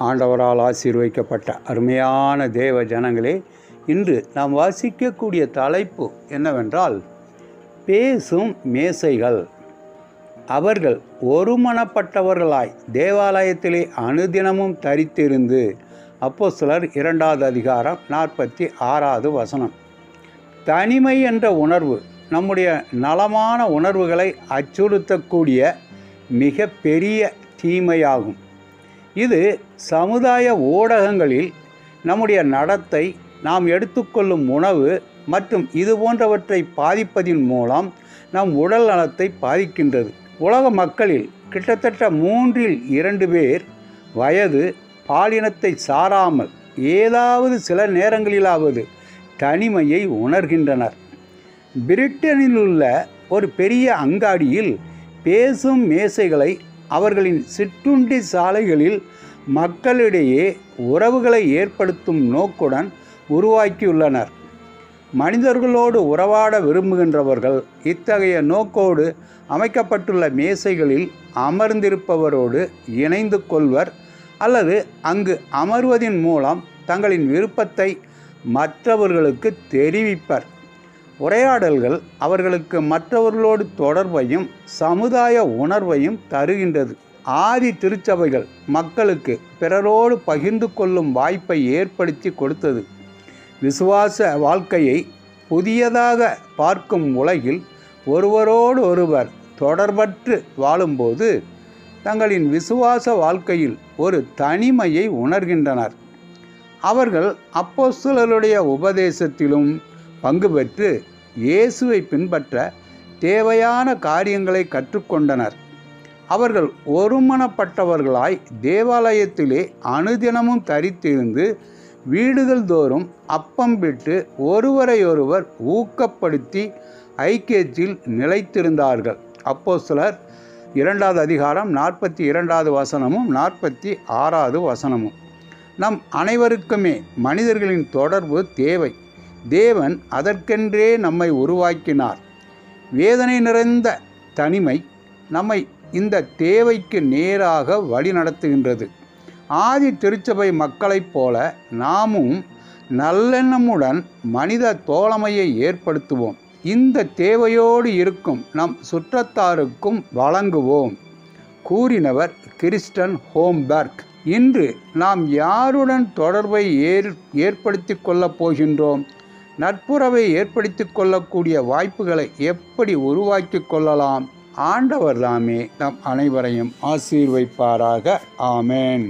ஆண்டவரால் ஆசீர்வதிக்கப்பட்ட அருமையான தேவ ஜனங்களே, இன்று நாம் வாசிக்கக்கூடிய தலைப்பு என்னவென்றால் பேசும் மேசைகள். அவர்கள் ஒருமனப்பட்டவர்களாய் தேவாலயத்திலே அனுதினமும் தரித்திருந்து. அப்போஸ்தலர் 2வது அதிகாரம் 46வது வசனம். தனிமை என்ற உணர்வு நம்முடைய நலமான உணர்வுகளை அச்சுறுத்தக்கூடிய மிக பெரிய தீமையாகும். இது சமுதாய ஊடகங்களில் நம்முடைய நடத்தை, நாம் எடுத்துக்கொள்ளும் உணவு மற்றும் இது போன்றவற்றை பாதிப்பதின் மூலம் நம் உடல் நலத்தை பாதிக்கின்றது. உலக மக்களில் கிட்டத்தட்ட 2/3 பேர் வயது, பாலினத்தை சாராமல் ஏதாவது சில நேரங்களிலாவது தனிமையை உணர்கின்றனர். பிரிட்டனில் உள்ள ஒரு பெரிய அங்காடியில் பேசும் மேசைகளை அவர்களின் சிற்றுண்டி சாலைகளில் மக்களிடையே உறவுகளை ஏற்படுத்தும் நோக்குடன் உருவாக்கியுள்ளனர். மனிதர்களோடு உறவாட விரும்புகின்றவர்கள் இத்தகைய நோக்கோடு அமைக்கப்பட்டுள்ள மேசைகளில் அமர்ந்திருப்பவரோடு இணைந்து கொள்வர் அல்லது அங்கு அமர்வதின் மூலம் தங்களின் விருப்பத்தை மற்றவர்களுக்கு தெரிவிப்பர். உரையாடல்கள் அவர்களுக்கு மற்றவர்களோடு தொடர்பையும் சமுதாய உணர்வையும் தருகின்றது. ஆதி திருச்சபைகள் மக்களுக்கு பிறரோடு பகிர்ந்து கொள்ளும் வாய்ப்பை ஏற்படுத்தி கொடுத்தது. விசுவாச வாழ்க்கையை புதியதாக பார்க்கும் உலகில் ஒருவரோடு ஒருவர் தொடர்பற்று வாழும்போது தங்களின் விசுவாச வாழ்க்கையில் ஒரு தனிமையை உணர்கின்றனர். அவர்கள் அப்போஸ்தலருடைய உபதேசத்திலும் பங்கு பெற்று இயேசுவை பின்பற்ற தேவையான காரியங்களை கற்றுக்கொண்டனர். அவர்கள் ஒருமனப்பட்டவர்களாய் தேவாலயத்திலே அனுதினமும் தரித்திருந்து வீடுகள் தோறும் அப்பம் விட்டு ஒருவரையொருவர் ஊக்கப்படுத்தி ஐக்கியத்தில் நிலைத்திருந்தார்கள். அப்போஸ்தலர் 2வது அதிகாரம் 42வது வசனமும் 46வது வசனமும். நம் அனைவருக்குமே மனிதர்களின் தொடர்பு தேவை. தேவன் அதற்கென்றே நம்மை உருவாக்கினார். வேதனை நிறைந்த தனிமை நம்மை இந்த தேவைக்கு நேராக வழிநடத்துகின்றது. ஆதி திருச்சபை மக்களைப் போல நாமும் நல்லெண்ணமுடன் மனித தோழமையை ஏற்படுத்துவோம். இந்த தேவையோடு இருக்கும் நம் சுற்றத்தாருக்கும் வழங்குவோம். கூறினவர் கிறிஸ்டன் ஹோம்பர்க். இன்று நாம் யாருடன் தொடர்பை ஏற்படுத்தி கொள்ளப் போகின்றோம்? நட்புறவை ஏற்படுத்தி கொள்ளக்கூடிய வாய்ப்புகளை எப்படி உருவாக்கி கொள்ளலாம்? ஆண்டவர் தாமே நம் அனைவரையும் ஆசீர்வதிப்பாராக. ஆமென்.